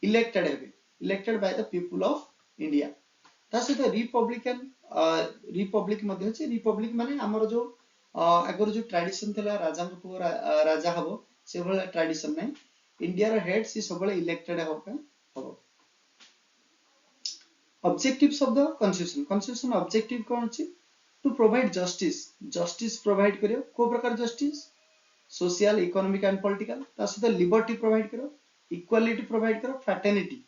इलेक्टेड हेबे, elected by the people of India. ता सहित रिपब्लिकन रिपब्लिक मध्ये अछि, रिपब्लिक माने हमर जो अगर जो ट्रेडिशन थला राजा को राजा हबो से भले ट्रेडिशन नै, इंडिया रो हेड से सबले इलेक्टेड हबो। Objectives of the constitution, constitution objective कोन अछि to provide justice, justice provide करियो को प्रकार justice social economic and political, ता सहित लिबर्टी प्रोवाइड करो, इक्वालिटी प्रोवाइड करो, फ्रैटर्निटी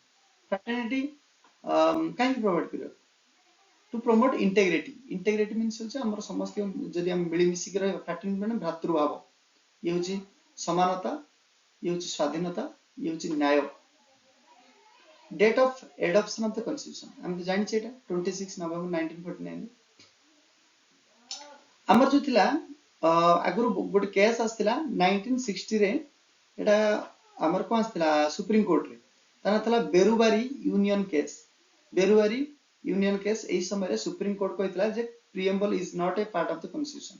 फ्रैटर्निटी काहे प्रोवाइड करियो to promote integrity, integrity means होचे हमर समस्त जदि हम मिली मिसी के फ्रैटर्निटी माने भ्रातृभाव, ये होची समानता, ये होची स्वाधीनता, ये होची न्याय। Date of adoption of the constitution हम तो जानि छै एटा 26 नवंबर 1949 हमर जो थिला आगुर गोटे केस आस्थिला 1960 रे, एटा हमर को आस्थिला सुप्रीम कोर्ट रे, ताना थला Berubari union case, Berubari union case एई समय रे सुप्रीम कोर्ट कहतिला जे preamble is not a part of the constitution,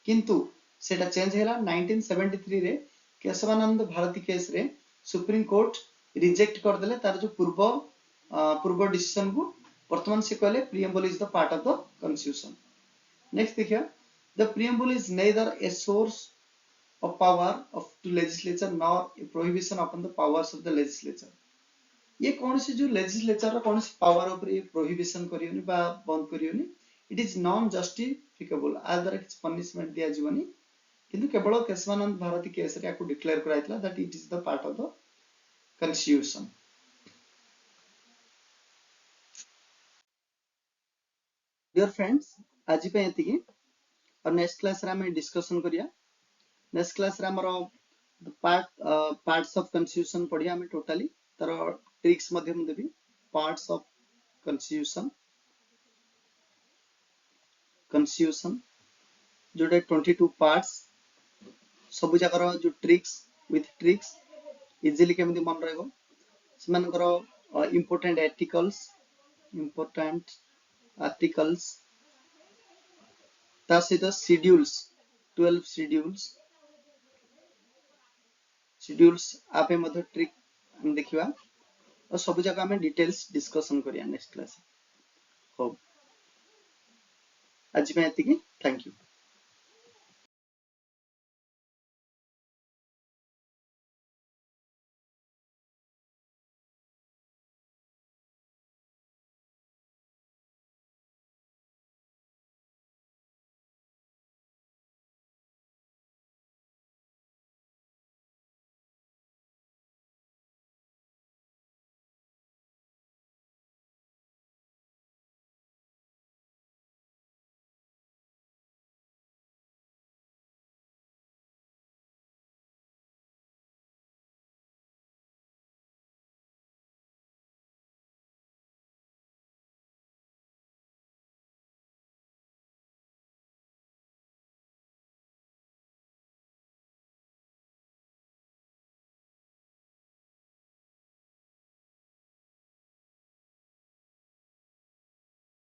किंतु सेटा चेंज हैला 1973 रे केशवानंद भारती केस रे सुप्रीम कोर्ट रिजेक्ट कर देले तार जो पूर्व डिसीजन को वर्तमान से कहले preamble is the part of the constitution. Next देखिए the preamble is neither a source of power of to legislature nor a prohibition upon the powers of the legislature। ये कौन सी जो legislature रा कौन सी power ऊपर ये prohibition करियोनी बा बंद करियोनी, it is non justificable आ द्वारा किछ punishment दिया जीवनी, किंतु केवल केशवानंद भारती केस रे याकू declare कराइतला that it is the part of the constitution। dear friends आज पे एतिकी और नेक्स्ट क्लास रे हम डिस्कशन करिया। नेक्स्ट क्लास रे हमरो पार्ट्स ऑफ कॉन्स्टिट्यूशन पढ़िया हम टोटली तार ट्रिक्स माध्यम देबी। Parts of constitution constitution Jote 22 parts सब जगर जो ट्रिक्स विथ ट्रिक्स इजीली केमती मन रहबो, सेमानकर इंपोर्टेंट आर्टिकल्स ता सहित शेड्यूल्स 12 शेड्यूल्स आपे मध्य ट्रिक हम देखिबा और सब जगह में डिटेल्स डिस्कशन करिया नेक्स्ट क्लास। हो आज में एतिकी, थैंक यू।